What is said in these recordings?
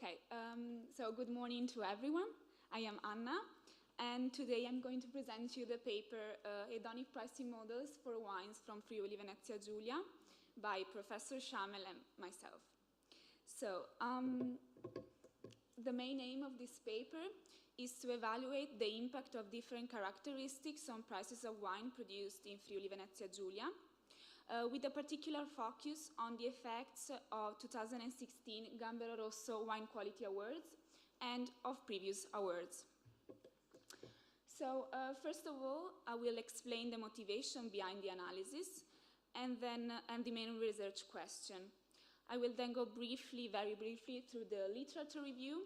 Okay, so good morning to everyone. I am Anna, and today I'm going to present you the paper Hedonic Pricing Models for Wines from Friuli Venezia Giulia by Professor Schamel and myself. So, the main aim of this paper is to evaluate the impact of different characteristics on prices of wine produced in Friuli Venezia Giulia, with a particular focus on the effects of 2016 Gambero Rosso Wine Quality Awards and of previous awards. So first of all, I will explain the motivation behind the analysis and the main research question. I will then go very briefly through the literature review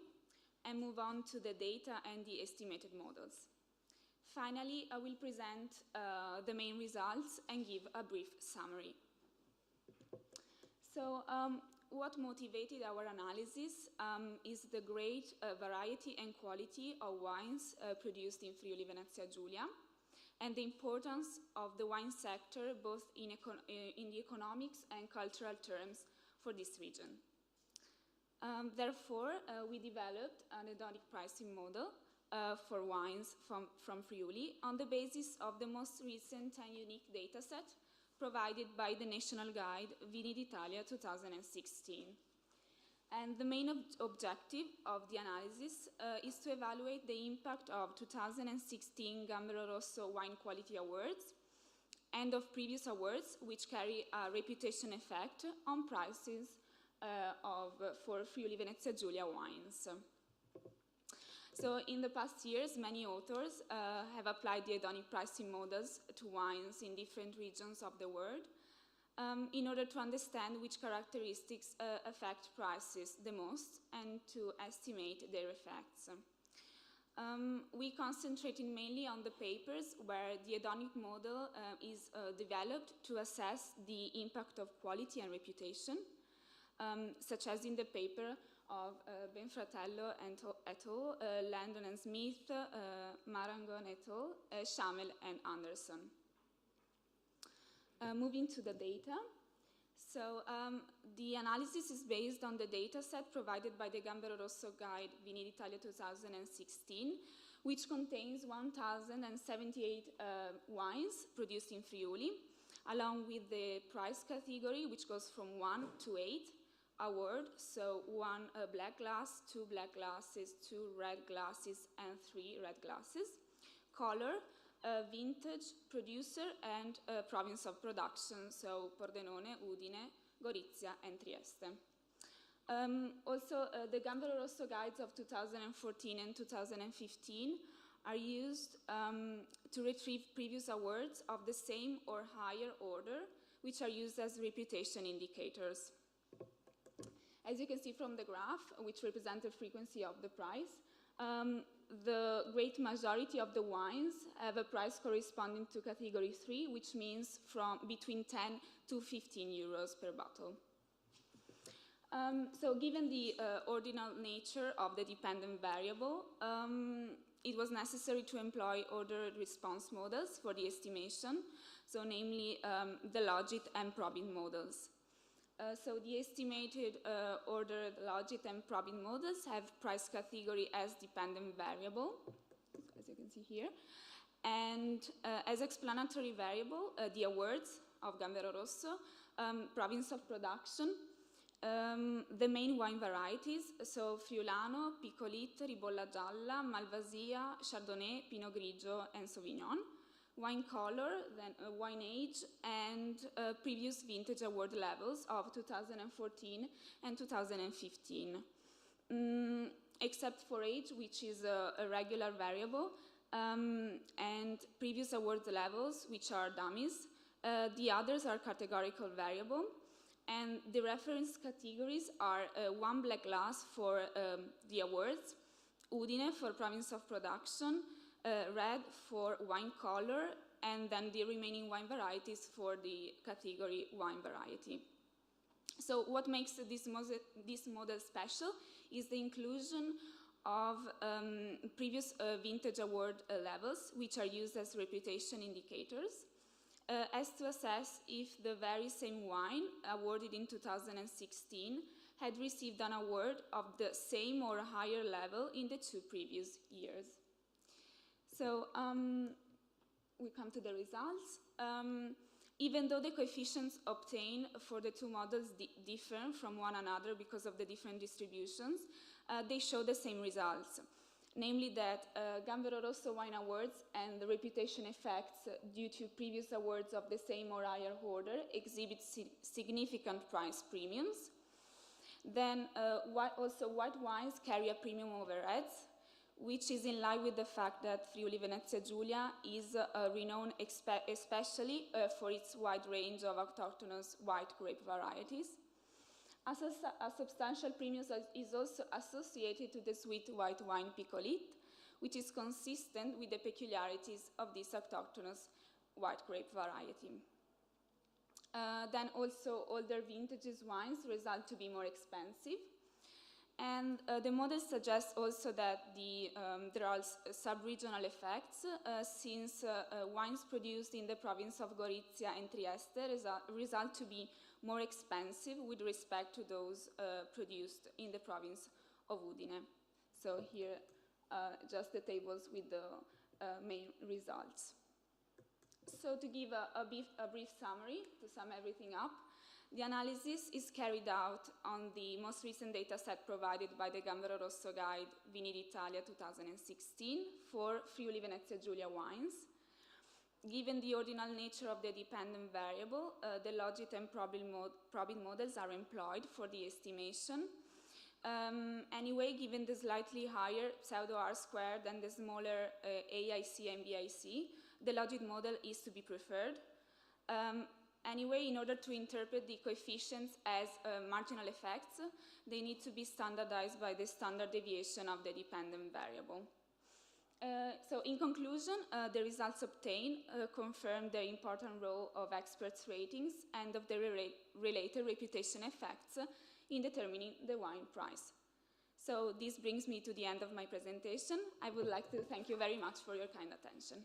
and move on to the data and the estimated models. Finally, I will present the main results and give a brief summary. So, what motivated our analysis is the great variety and quality of wines produced in Friuli Venezia Giulia, and the importance of the wine sector both in the economics and cultural terms for this region. Therefore, we developed an hedonic pricing model for wines from Friuli on the basis of the most recent and unique data set provided by the national guide Vini d'Italia 2016. And the main objective of the analysis is to evaluate the impact of 2016 Gambero Rosso Wine Quality Awards and of previous awards which carry a reputation effect on prices for Friuli Venezia Giulia wines. So in the past years, many authors have applied the hedonic pricing models to wines in different regions of the world in order to understand which characteristics affect prices the most and to estimate their effects. We concentrated mainly on the papers where the hedonic model is developed to assess the impact of quality and reputation, such as in the paper of Benfratello et al., Landon and Smith, Marangon et al., Schamel and Anderson. Moving to the data. So the analysis is based on the data set provided by the Gambero Rosso Guide Vini d'Italia 2016, which contains 1,078 wines produced in Friuli, along with the price category, which goes from 1 to 8, award, so 1 black glass, 2 black glasses, 2 red glasses, and 3 red glasses. Color, vintage, producer, and province of production, so Pordenone, Udine, Gorizia, and Trieste. Also, the Gambero Rosso guides of 2014 and 2015 are used to retrieve previous awards of the same or higher order, which are used as reputation indicators. As you can see from the graph, which represents the frequency of the price, the great majority of the wines have a price corresponding to category 3, which means from between 10 to 15 euros per bottle. So given the ordinal nature of the dependent variable, it was necessary to employ ordered response models for the estimation, so namely the logit and probit models. So the estimated ordered logit and probit models have price category as dependent variable, as you can see here, and as explanatory variable, the awards of Gambero Rosso, province of production, the main wine varieties, so Friulano, Piccolit, Ribolla Gialla, Malvasia, Chardonnay, Pinot Grigio, and Sauvignon. Wine color, then wine age, and previous vintage award levels of 2014 and 2015. Except for age, which is a regular variable, and previous award levels, which are dummies. The others are categorical variable, and the reference categories are 1 black glass for the awards, Udine for province of production, red for wine color, and then the remaining wine varieties for the category wine variety. So what makes this model special is the inclusion of previous vintage award levels, which are used as reputation indicators, as to assess if the very same wine awarded in 2016 had received an award of the same or higher level in the 2 previous years. So we come to the results. Even though the coefficients obtained for the 2 models differ from one another because of the different distributions, they show the same results. Namely that Gambero Rosso Wine Awards and the reputation effects due to previous awards of the same or higher order exhibit significant price premiums. Then also white wines carry a premium over reds, which is in line with the fact that Friuli Venezia Giulia is renowned especially for its wide range of autochthonous white grape varieties. A substantial premium is also associated to the sweet white wine Picolit, which is consistent with the peculiarities of this autochthonous white grape variety. Then also older vintages wines result to be more expensive. And the model suggests also that there are sub-regional effects since wines produced in the province of Gorizia and Trieste result to be more expensive with respect to those produced in the province of Udine. So here, just the tables with the main results. So to give a brief summary, to sum everything up, the analysis is carried out on the most recent data set provided by the Gambero Rosso Guide Vini d'Italia 2016 for Friuli Venezia Giulia wines. Given the ordinal nature of the dependent variable, the logit and probit models are employed for the estimation. Anyway, given the slightly higher pseudo R squared and the smaller AIC and BIC, the logit model is to be preferred. Anyway, in order to interpret the coefficients as marginal effects, they need to be standardized by the standard deviation of the dependent variable. So in conclusion, the results obtained confirm the important role of experts' ratings and of the related reputation effects in determining the wine price. So this brings me to the end of my presentation. I would like to thank you very much for your kind attention.